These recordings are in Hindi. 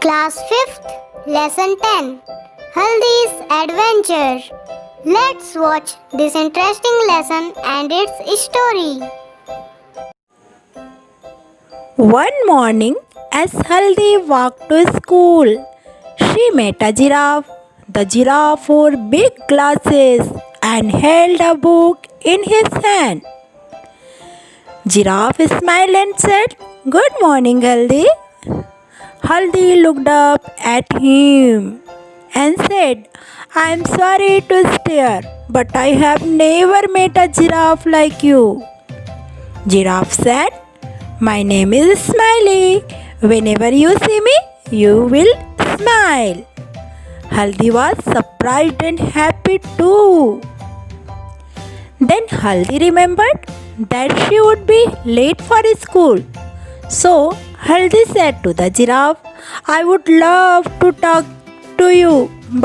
Class 5th, Lesson 10, Haldi's Adventure. Let's watch this interesting lesson and its story. One morning, as Haldi walked to school, she met a giraffe. The giraffe wore big glasses and held a book in his hand. Giraffe smiled and said, "Good morning, Haldi." Haldi looked up at him and said, "I am sorry to stare, but I have never met a giraffe like you." Giraffe said, "My name is Smiley. Whenever you see me, you will smile." Haldi was surprised and happy too. Then Haldi remembered that she would be late for school. So Haldi said to the giraffe, "I would love to talk to you,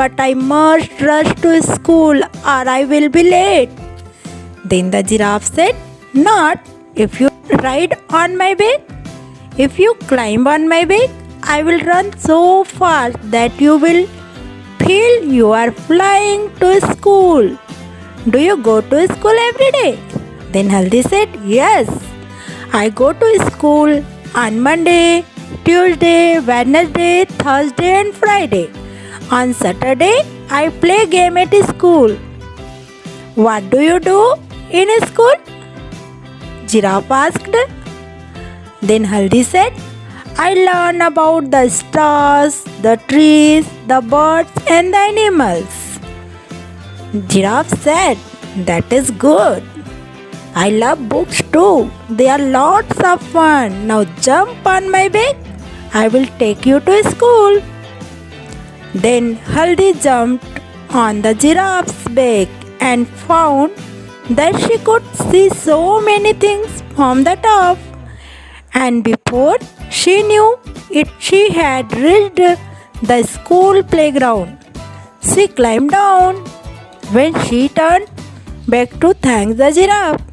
but I must rush to school or I will be late." Then the giraffe said, "Not if you ride on my back. If you climb on my back, I will run so fast that you will feel you are flying to school. Do you go to school every day?" Then Haldi said, "Yes, I go to school on Monday, Tuesday, Wednesday, Thursday and Friday. On Saturday, I play game at school." "What do you do in school?" Giraffe asked. Then Haldi said, "I learn about the stars, the trees, the birds and the animals." Giraffe said, "That is good. I love books too. They are lots of fun. Now jump on my back. I will take you to school." Then Haldi jumped on the giraffe's back and found that she could see so many things from the top. And before she knew it, she had reached the school playground. She climbed down. When she turned back to thank the giraffe,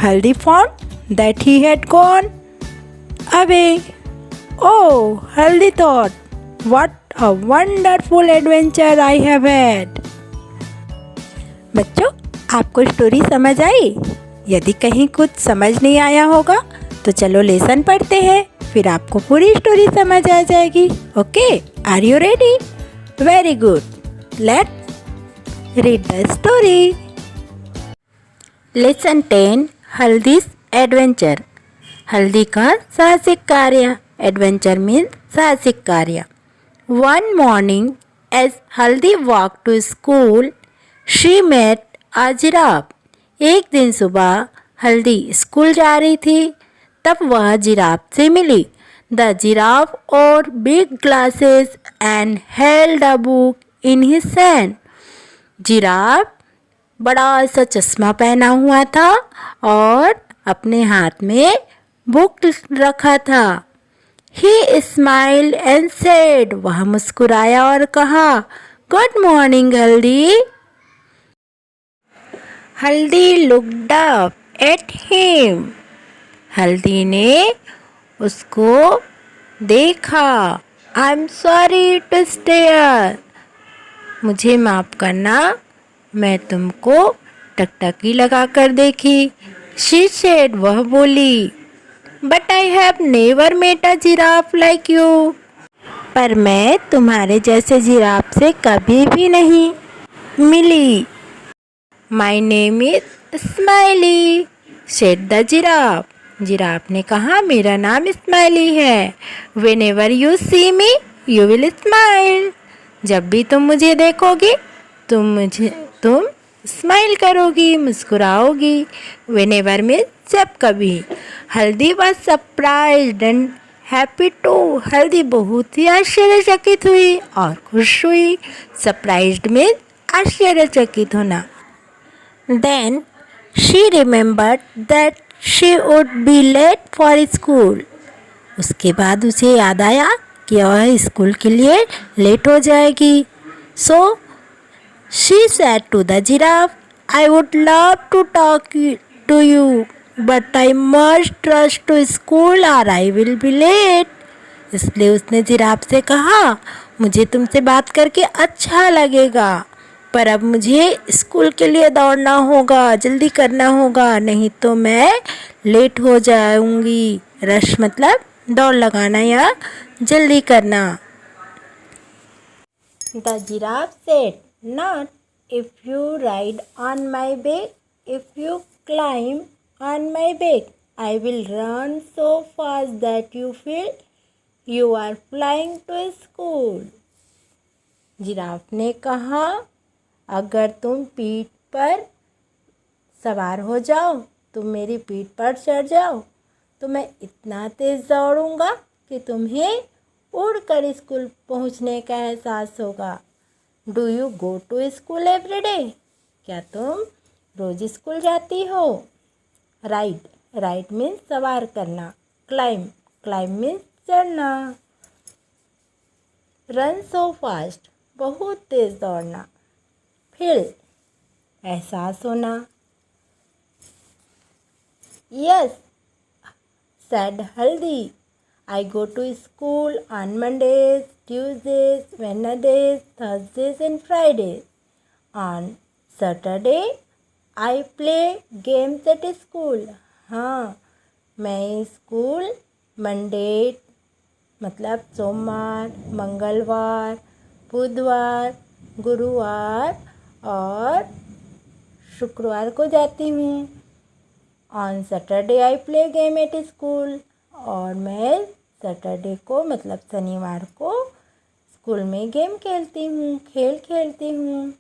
Haldi found that he had gone away. Oh, Haldi thought, what a wonderful adventure I have had. बच्चों, आपको स्टोरी समझ आई? यदि कहीं कुछ समझ नहीं आया होगा तो चलो लेसन पढ़ते हैं, फिर आपको पूरी स्टोरी समझ आ जाएगी. Okay, are you ready? Very good. Let's read the story. Lesson 10, Haldi's adventure. Haldi का साहसिक कार्य. एडवेंचर मीन्स साहसिक कार्य. One morning, as Haldi walked to school, she met a giraffe. एक दिन सुबह हल्दी स्कूल जा रही थी, तब वह जिराफ से मिली. The giraffe wore big glasses and held a book in his hand. Giraffe बड़ा सा चश्मा पहना हुआ था और अपने हाथ में बुक रखा था. He smiled and said, वह मुस्कुराया और कहा, "Good morning, हल्दी." हल्दी looked up at him. हल्दी ने उसको देखा. I'm sorry to stare. मुझे माफ़ करना, मैं तुमको टकटकी लगाकर देखी. She said, वह बोली. But I have never met a giraffe like you. पर मैं तुम्हारे जैसे जिराफ से कभी भी नहीं मिली. My name is Smiley, said the giraffe. Giraffe ने कहा, मेरा नाम स्माइली है. Whenever you see me, you will smile. जब भी तुम मुझे देखोगी, तुम स्माइल करोगी, मुस्कुराओगी. Whenever में जब कभी. हल्दी was surprised and happy too. हल्दी बहुत ही आश्चर्यचकित हुई और खुश हुई. Surprised में आश्चर्यचकित होना. Then she remembered that she would be late for school. उसके बाद उसे याद आया कि वह स्कूल के लिए लेट हो जाएगी. So she said to the giraffe, "I would love to talk to you, but I must rush to school or I will be late." इसलिए उसने जिराफ से कहा, मुझे तुमसे बात करके अच्छा लगेगा, पर अब मुझे स्कूल के लिए दौड़ना होगा, जल्दी करना होगा, नहीं तो मैं लेट हो जाऊंगी। रश मतलब दौड़ लगाना या जल्दी करना। The giraffe said, not if you ride on my back, if you climb on my back, I will run so fast that you feel you are flying to school. Giraffe ने कहा, अगर तुम पीठ पर सवार हो जाओ, तुम मेरी पीठ पर चढ़ जाओ, तो मैं इतना तेज़ दौड़ूंगा कि तुम्हें उड़कर स्कूल पहुंचने का एहसास होगा। Do you go to school every day? क्या तुम रोज स्कूल जाती हो? राइड, राइड मीन्स सवार करना। क्लाइम, क्लाइम मीन्स चढ़ना। रन सो फास्ट, बहुत तेज दौड़ना। फील, एहसास होना। यस, said हल्दी, I go to school on Mondays, Tuesdays, Wednesdays, Thursdays and Fridays. On Saturday, I play games at school. हाँ, मैं स्कूल मंडे मतलब सोमवार, मंगलवार, बुधवार, गुरुवार और शुक्रवार को जाती हूँ। On Saturday I play game at school, और मैं सैटरडे को मतलब शनिवार को स्कूल में गेम खेलती हूँ, खेल खेलती हूँ।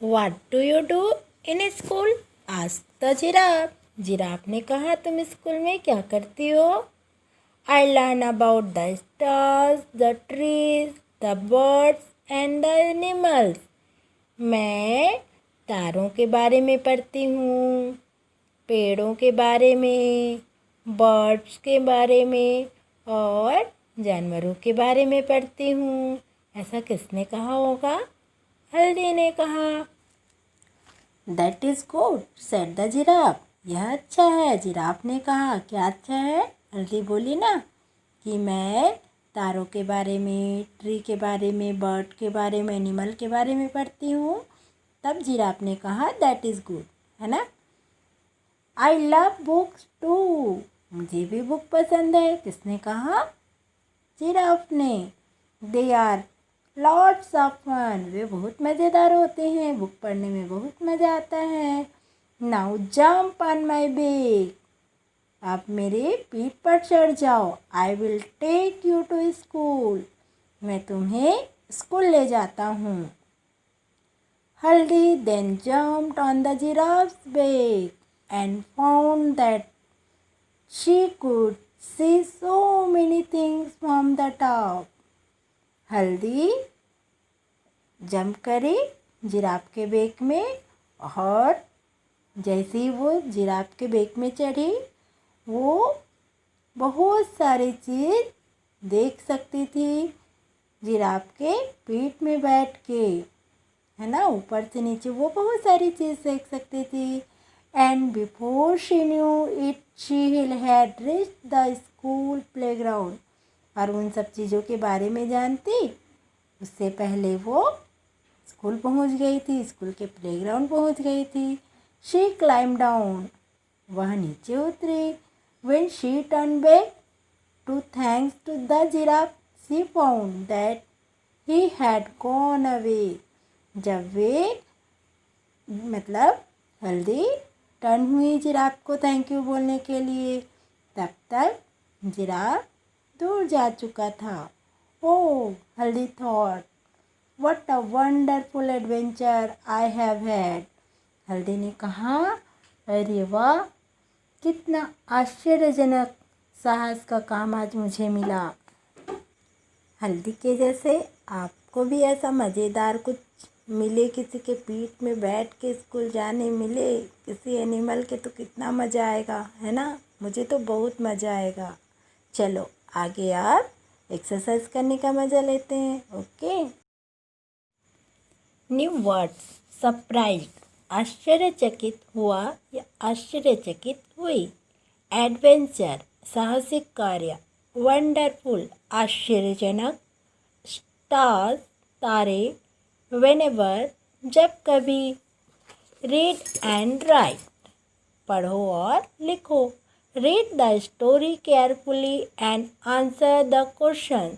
What do you do in school? Asked the giraffe. Giraffe ने कहा, तुम स्कूल में क्या करती हो? आई learn about the stars, the trees, the birds and the animals. मैं तारों के बारे में पढ़ती हूँ, पेड़ों के बारे में, बर्ड्स के बारे में और जानवरों के बारे में पढ़ती हूँ। ऐसा किसने कहा होगा? हल्दी ने कहा। That is good, said the giraffe. यह अच्छा है, जिराफ ने कहा। क्या अच्छा है? हल्दी बोली ना कि मैं तारों के बारे में, ट्री के बारे में, बर्ड के बारे में, एनिमल के बारे में पढ़ती हूँ। तब जिराफ ने कहा, दैट इज़ गुड, है ना। आई लव बुक्स टू, मुझे भी बुक पसंद है। किसने कहा? जिराफ ने। They are lots of fun, वे बहुत मज़ेदार होते हैं, बुक पढ़ने में बहुत मज़ा आता है। Now jump on my back, आप मेरे पीठ पर चढ़ जाओ। I will take you to school, मैं तुम्हें स्कूल ले जाता हूँ। हल्दी then jumped on the giraffe's back and found that she could see so many things from the top. हल्दी जंप करी जिराफ के बेक में, और जैसे ही वो जिराफ के बेक में चढ़ी, वो बहुत सारी चीज़ देख सकती थी जिराफ के पीठ में बैठ के, है ना। ऊपर से नीचे वो बहुत सारी चीज़ देख सकती थी। And before she knew it she had reached the school playground, और उन सब चीज़ों के बारे में जानती उससे पहले वो स्कूल पहुंच गई थी, स्कूल के प्लेग्राउंड पहुंच गई थी। शी क्लाइम डाउन, वह नीचे उतरी। When she turn back to thanks to the giraffe, she found that he had gone away. जब वे मतलब हल्दी टर्न हुई जिराफ को थैंक यू बोलने के लिए, तब तक जिराफ दूर जा चुका था। ओह, हल्दी thought, what a wonderful adventure I have had. हल्दी ने कहा, अरे वाह, कितना आश्चर्यजनक साहस का काम आज मुझे मिला। हल्दी के जैसे आपको भी ऐसा मज़ेदार कुछ मिले, किसी के पीठ में बैठ के स्कूल जाने मिले, किसी एनिमल के, तो कितना मज़ा आएगा, है ना। मुझे तो बहुत मज़ा आएगा। चलो आगे आप एक्सरसाइज करने का मज़ा लेते हैं। ओके। न्यू वर्ड्स, सरप्राइज, आश्चर्यचकित हुआ या आश्चर्यचकित हुई। एडवेंचर, साहसिक कार्य, वंडरफुल आश्चर्यजनक, स्टार्स तारे, वेनेवर जब कभी, रीड एंड राइट पढ़ो और लिखो, read the story carefully and answer the question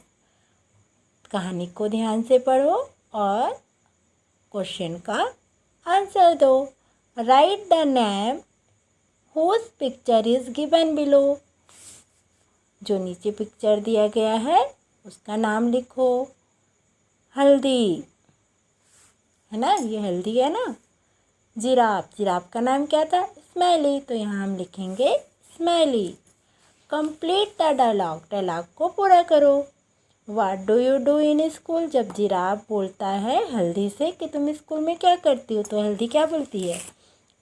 कहानी को ध्यान से पढ़ो और क्वेश्चन का आंसर दो, write the name whose picture is given below जो नीचे पिक्चर दिया गया है उसका नाम लिखो, हल्दी है ना, ये हल्दी है ना, जिराफ, जिराफ का नाम क्या था, स्माइली, तो यहाँ हम लिखेंगे smiley, complete the dialogue, dialogue को पूरा करो, what do you do in school, जब जिराफ बोलता है हल्दी से कि तुम स्कूल में क्या करती हो तो हल्दी क्या बोलती है,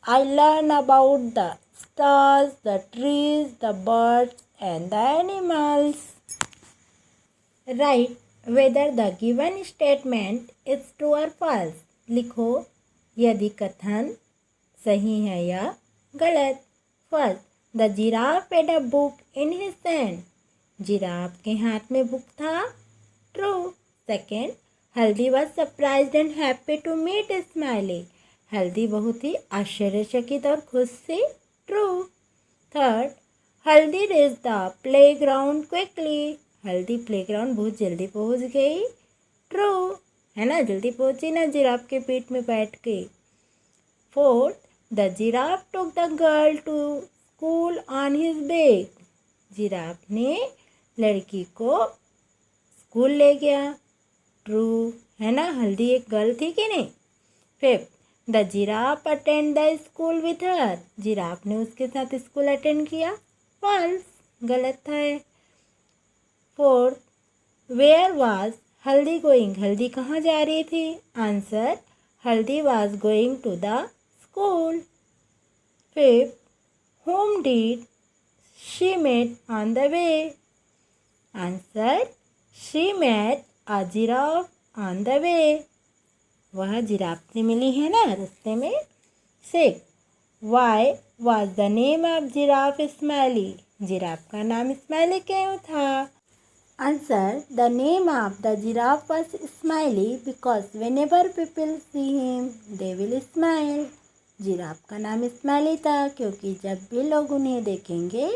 I learn about the stars, the trees, the birds and the animals, right whether the given statement is true और फॉल्स, लिखो यदि कथन सही है या गलत, first the giraffe had a book in his hand, giraffe के हाथ में बुक था, true, second Haldi was surprised and happy to meet Smiley, Haldi बहुत ही आश्चर्यचकित और खुश थी, true, third Haldi raise the play ground quickly, हल्दी प्लेग्राउंड बहुत जल्दी पहुंच गई, ट्रू, है ना, जल्दी पहुंची ना जिराफ के पेट में बैठ के, fourth the giraffe took the girl to school on his back, giraffe ने लड़की को स्कूल ले गया, ट्रू, है ना, हल्दी एक गर्ल थी कि नहीं, fifth the giraffe attend the school with her, giraffe ने उसके साथ स्कूल अटेंड किया, फॉल्स, गलत था, fourth where was Haldi going, Haldi कहाँ जा रही थी, answer Haldi was going to the school, fifth whom did she met on the way, answer she met a giraffe on the way, वह जिराफ से मिली है ना रास्ते में, six why was the name of giraffe smiley, giraffe का नाम स्माइली क्यों था, answer the name of the giraffe was smiley because whenever people see him they will smile, giraffe का नाम स्माइली था क्योंकि जब भी लोग उन्हें देखेंगे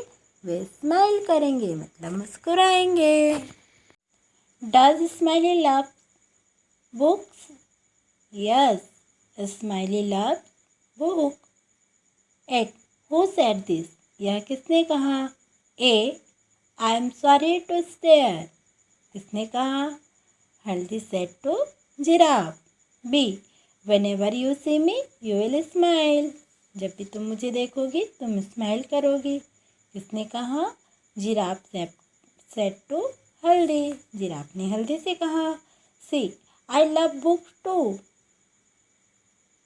वे स्माइल करेंगे मतलब मुस्कुराएंगे, does Smiley love books, yes Smiley love book, eight who said this, यह किसने कहा, A I am sorry to stare, किसने कहा, Haldi said to giraffe, B whenever you see me you will smile, जब भी तुम मुझे देखोगी तुम स्माइल करोगी, किसने कहा, जिराफ सेड टू हल्दी, जिराफ ने हल्दी से कहा, सी आई लव बुक टू,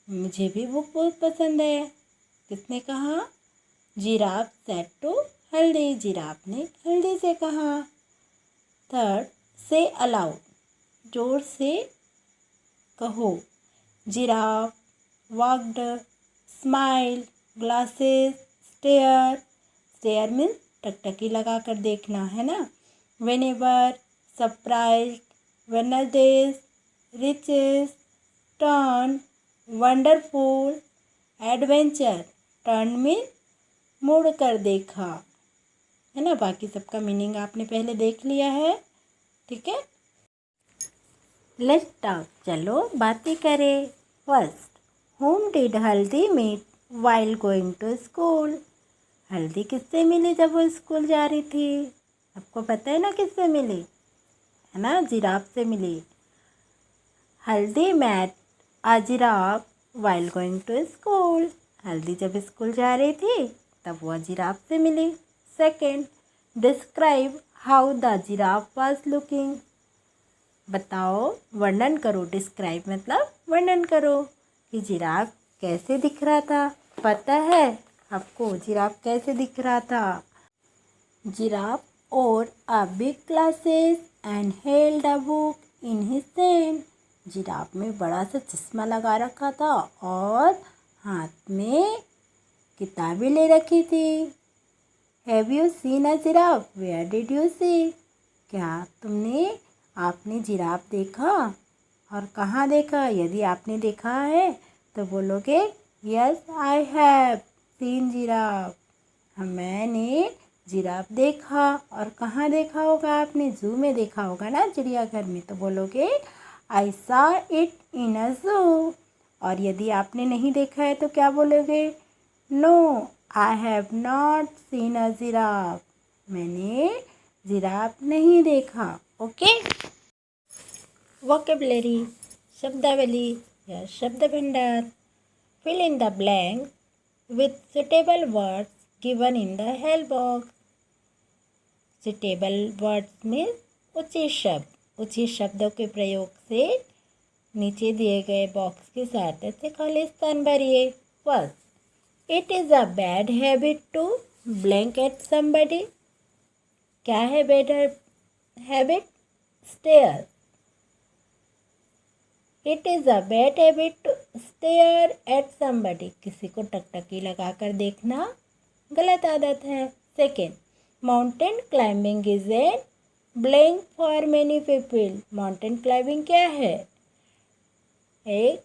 मुझे भी बुक बहुत पसंद है, किसने कहा, जिराफ सेड टू हल्दी, जिराफ ने हल्दी से कहा, थर्ड से अलाउड, जोर से कहो, giraffe walked, smile, glasses, stare, stare means टकटकी लगा कर देखना है ना, whenever surprise, Wednesdays, riches, turn, wonderful, adventure, turn means मुड़ कर देखा, है ना, बाकी सबका मीनिंग आपने पहले देख लिया है, ठीक है, लेट्स टॉक, चलो बातें करें, first whom did Haldi meet while going to school, Haldi किससे मिली जब वो स्कूल जा रही थी, आपको पता है ना किससे मिली, है ना, जिराफ से मिली, Haldi met a giraffe while going to school, Haldi जब स्कूल जा रही थी तब वह जिराफ से मिली, second describe how the giraffe was looking, बताओ वर्णन करो, डिस्क्राइब मतलब वर्णन करो कि जिराफ कैसे दिख रहा था, पता है आपको जिराफ कैसे दिख रहा था, जिराफ और a big glasses and held a book in his hand, giraffe में बड़ा सा चश्मा लगा रखा था और हाथ में किताबें ले रखी थी, have you seen a giraffe? Where did you see? क्या आपने जिराफ देखा और कहाँ देखा? यदि आपने देखा है तो बोलोगे yes I have seen giraffe. मैंने जिराफ देखा। और कहाँ देखा होगा आपने? जू में देखा होगा ना, चिड़ियाघर में। तो बोलोगे आई सा इट इन अ जू। और यदि आपने नहीं देखा है तो क्या बोलोगे? No I have not seen a giraffe. मैंने जिराफ नहीं देखा। ओके। वोकेबलरी शब्दावली या शब्द भंडार। Fill in the blank with suitable words given in the help box. Suitable words means उचित शब्द। उचित शब्दों के प्रयोग से नीचे दिए गए बॉक्स की सहायता से खाली स्थान भरिए। First, it is a bad habit to blank at somebody. क्या है bad habit? Stare. It is a bad habit to stare at somebody. किसी को टकटकी लगाकर देखना गलत आदत है। Second, mountain climbing is a blank for many people. Mountain climbing क्या है? एक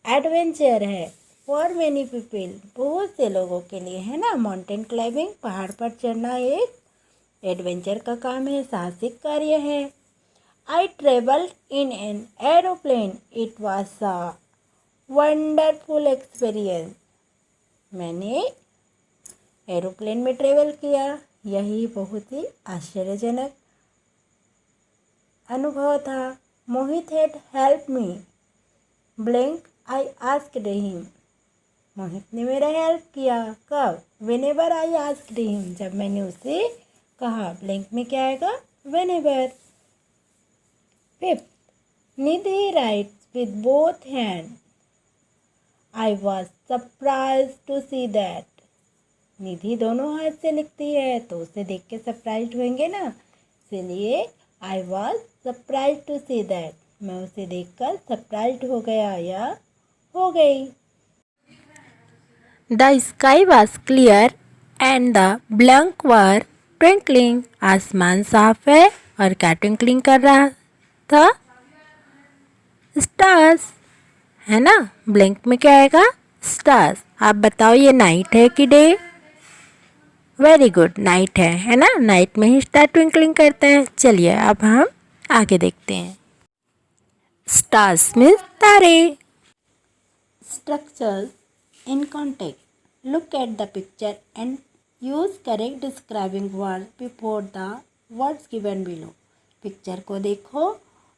एडवेंचर है। फॉर मैनी पीपल, बहुत से लोगों के लिए है ना। माउंटेन क्लाइंबिंग, पहाड़ पर चढ़ना एक एडवेंचर का काम है, साहसिक कार्य है। I traveled in an aeroplane. It was a wonderful experience. मैंने एरोप्लेन में ट्रेवल किया, यही बहुत ही आश्चर्यजनक अनुभव था। मोहित had helped me. Blank, I asked him. मोहित ने मेरा हेल्प किया। कब? Whenever I asked him. जब मैंने उसे कहा। ब्लैंक में क्या आएगा? Whenever. Fifth, Nidhi writes with both hands. I was surprised to see that. निधि दोनों हाथ से लिखती है तो उसे देख के सरप्राइज होंगे ना, इसलिए I was surprised to see that. मैं उसे देखकर सरप्राइज हो गया या हो गई। The sky was clear and the blank were twinkling. आसमान साफ है और क्या ट्विंकलिंग कर रहा था? स्टार्स, है ना। ब्लैंक में क्या आएगा? स्टार्स। आप बताओ ये नाइट है कि डे? वेरी गुड, नाइट है ना। नाइट में ही स्टार ट्विंकलिंग करते हैं। चलिए अब हम आगे देखते हैं। स्टार्स मीन्स तारे। Structures in contact. Look at the picture and use correct describing word before the words given below. Picture को देखो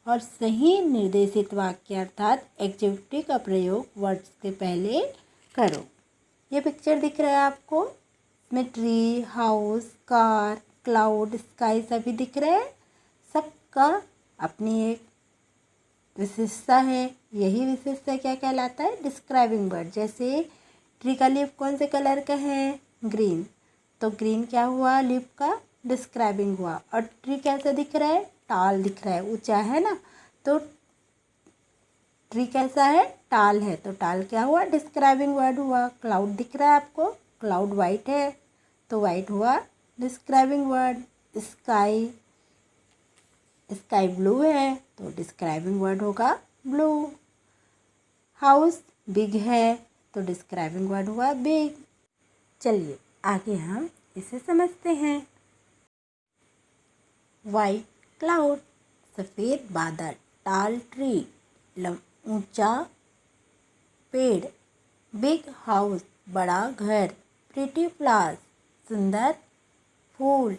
और सही निर्देशित वाक्य अर्थात एडजेक्टिव का प्रयोग वर्ड्स के पहले करो। ये पिक्चर दिख रहा है आपको? इसमें tree, house, car, cloud, sky सभी दिख रहे हैं। सबका अपनी एक विशेषता है। यही विशेषता क्या कहलाता है? Describing word. जैसे ट्री का लीफ कौन से कलर का है? ग्रीन। तो ग्रीन क्या हुआ? लीफ का डिस्क्राइबिंग हुआ। और ट्री कैसा दिख रहा है? टाल दिख रहा है, ऊंचा है ना। तो ट्री कैसा है? टाल है। तो टाल क्या हुआ? डिस्क्राइबिंग वर्ड हुआ। क्लाउड दिख रहा है आपको? क्लाउड वाइट है तो वाइट हुआ describing word. Sky, sky blue है तो डिस्क्राइबिंग वर्ड होगा ब्लू। हाउस बिग है तो डिस्क्राइबिंग वर्ड हुआ बिग। चलिए आगे हम इसे समझते हैं। वाइट क्लाउड, सफ़ेद बादल। टाल ट्री, ऊंचा पेड़। बिग हाउस, बड़ा घर। प्रिटी फ्लावर्स, सुंदर फूल।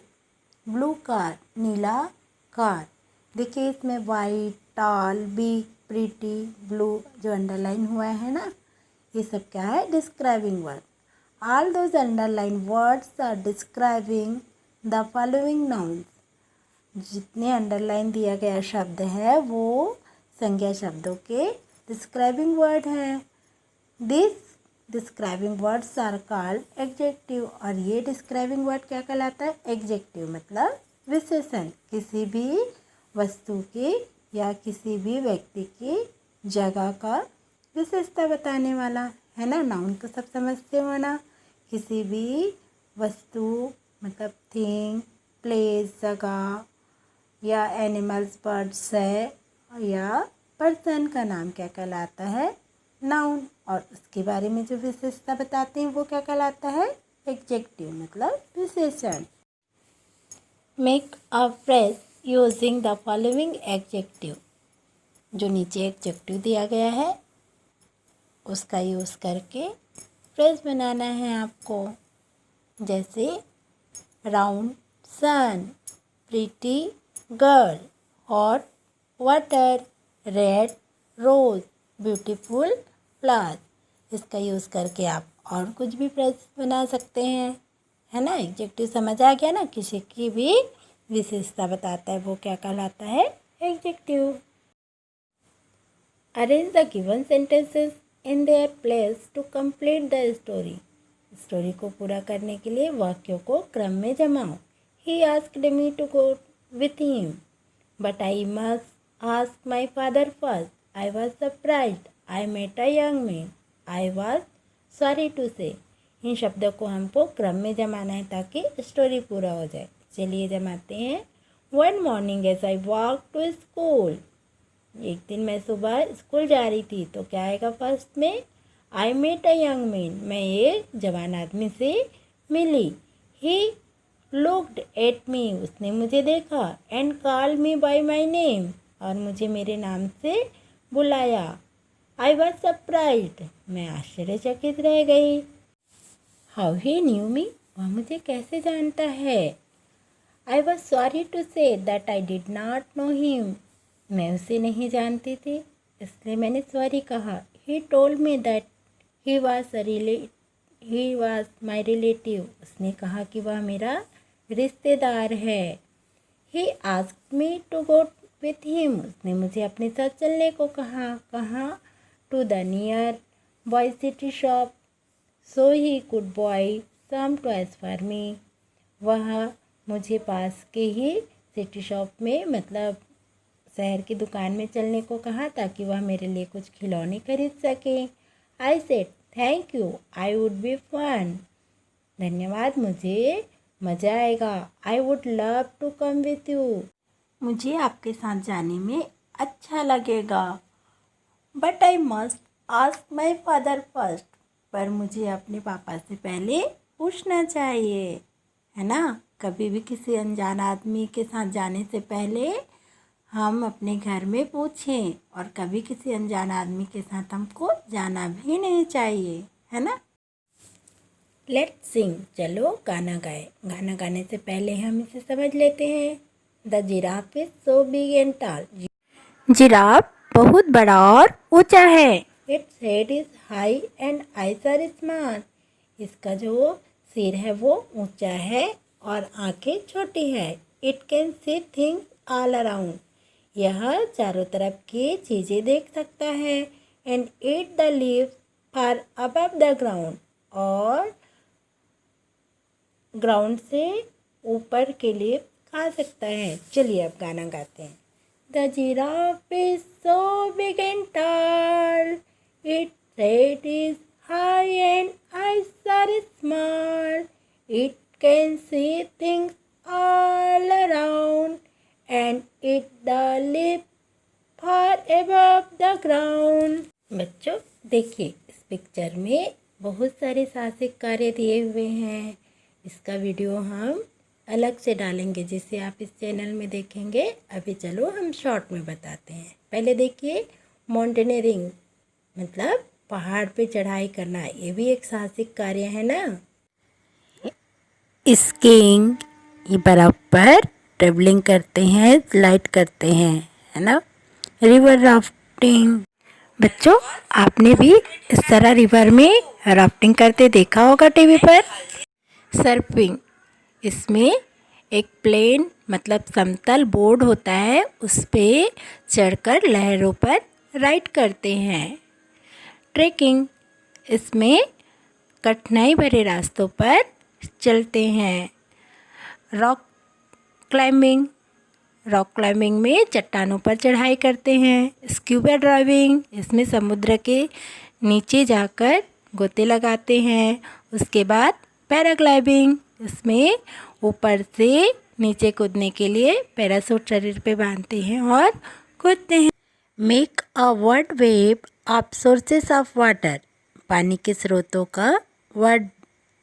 ब्लू कार, नीला कार। देखिए इसमें white, tall, big, pretty, blue जो अंडरलाइन हुआ है ना, ये सब क्या है? Describing word. All those underline words are describing the following nouns. जितने अंडरलाइन दिया गया शब्द है वो संज्ञा शब्दों के डिस्क्राइबिंग वर्ड हैं। This describing words are called adjective. और ये डिस्क्राइबिंग वर्ड क्या कहलाता है? एडजेक्टिव मतलब विशेषण। किसी भी वस्तु की या किसी भी व्यक्ति की जगह का विशेषता बताने वाला, है ना। नाउन तो सब समझते हो ना। किसी भी वस्तु मतलब थिंग, प्लेस जगह, या एनिमल्स बर्ड्स है, या पर्सन का नाम क्या कहलाता है? नाउन। और उसके बारे में जो विशेषता बताते हैं वो क्या कहलाता है? एडजेक्टिव मतलब विशेषण। Make a phrase using the following adjective. जो नीचे एडजेक्टिव दिया गया है उसका यूज़ करके फ्रेज बनाना है आपको। जैसे round sun, pretty girl, hot water, red rose, beautiful flower. इसका यूज़ करके आप और कुछ भी फ्रेज बना सकते हैं, है ना। एडजेक्टिव समझ आ गया ना, किसी की भी विशेषता बताता है वो क्या कहलाता है? Adjective. Arrange the given sentences in their place to complete the story. Story को पूरा करने के लिए वाक्यों को क्रम में जमाओ। He asked me to go with him but I must ask my father first. I was surprised. I met a young man. I was sorry to say. इन शब्दों को हमको क्रम में जमाना है ताकि स्टोरी पूरा हो जाए। चलिए जमाते हैं। One morning as I walk to school. एक दिन मैं सुबह स्कूल जा रही थी तो क्या आएगा फर्स्ट में? I met a young man. मैं एक जवान आदमी से मिली। He looked at me. उसने मुझे देखा। And call me by my name. और मुझे मेरे नाम से बुलाया। I was surprised. मैं आश्चर्यचकित रह गई। How he knew me. वह मुझे कैसे जानता है? I was sorry to say that I did not know him. मैं उसे नहीं जानती थी इसलिए मैंने सॉरी कहा। He told me that he was my relative. उसने कहा कि वह मेरा रिश्तेदार है। He asked me to go with him. उसने मुझे अपने साथ चलने को कहा। कहाँ? To the nearby city shop so he could buy some toys for me. वह मुझे पास के ही सिटी शॉप में मतलब शहर की दुकान में चलने को कहा ताकि वह मेरे लिए कुछ खिलौने खरीद सके। I said thank you, I would be fun. धन्यवाद, मुझे मज़ा आएगा। I would love to come with you. मुझे आपके साथ जाने में अच्छा लगेगा। But I must ask my father first. पर मुझे अपने पापा से पहले पूछना चाहिए, है ना। कभी भी किसी अनजान आदमी के साथ जाने से पहले हम अपने घर में पूछें और कभी किसी अनजान आदमी के साथ हमको जाना भी नहीं चाहिए, है ना। लेट्स सिंग। चलो गाना गाए। गाना गाने से पहले हम इसे समझ लेते हैं। The giraffe is so big and tall. Giraffe बहुत बड़ा और ऊंचा है। Its head is high and eyes are small. इसका जो सिर है वो ऊंचा है और आंखें छोटी है। It can see things all around. यह चारों तरफ की चीज़ें देख सकता है। And eat the leaves far above the ground. और ग्राउंड से ऊपर के लिए खा सकता है। चलिए अब गाना गाते हैं। The giraffe is so big and tall. Its head is high and eyes are small. It can see things all around and eat the leaf far above the ground। बच्चों देखिए, इस पिक्चर में बहुत सारे साहसिक कार्य दिए हुए हैं। इसका वीडियो हम अलग से डालेंगे जिसे आप इस चैनल में देखेंगे। अभी चलो हम शॉर्ट में बताते हैं। पहले देखिए, माउंटेनियरिंग मतलब पहाड़ पे चढ़ाई करना, ये भी एक साहसिक कार्य है ना। स्कीइंग, ये बर्फ पर ट्रेवलिंग करते हैं, स्लाइड करते हैं, है ना। रिवर राफ्टिंग, बच्चों आपने भी इस तरह रिवर में राफ्टिंग करते देखा होगा टीवी पर। सर्फिंग, इसमें एक प्लेन मतलब समतल बोर्ड होता है, उस पे चढ़कर लहरों पर राइड करते हैं। ट्रेकिंग, इसमें कठिनाई भरे रास्तों पर चलते हैं। रॉक क्लाइंबिंग, रॉक क्लाइंबिंग में चट्टानों पर चढ़ाई करते हैं। स्क्यूबा ड्राइविंग, इसमें समुद्र के नीचे जाकर गोते लगाते हैं। उसके बाद पैराग्लाइडिंग, इसमें ऊपर से नीचे कूदने के लिए पैराशूट शरीर पे बांधते हैं और कूदते हैं। Make a word wave of sources of water. पानी के स्रोतों का वर्ड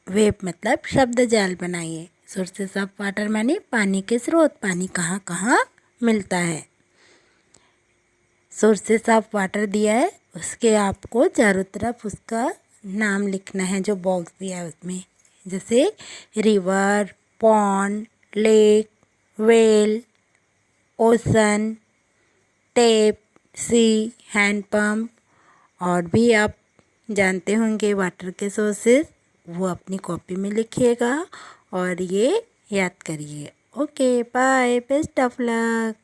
वेव मतलब शब्द जाल बनाइए। सोर्सेस ऑफ वाटर माने पानी के स्रोत, पानी कहाँ कहाँ मिलता है। सोर्सेस ऑफ वाटर दिया है, उसके आपको चारों तरफ उसका नाम लिखना है जो बॉक्स दिया है उसमें, जैसे river, pond, lake, well, ocean, tap, sea, handpump और भी आप जानते होंगे वाटर के सोर्सेस, वो अपनी कॉपी में लिखिएगा और ये याद करिए। Okay bye, best of luck.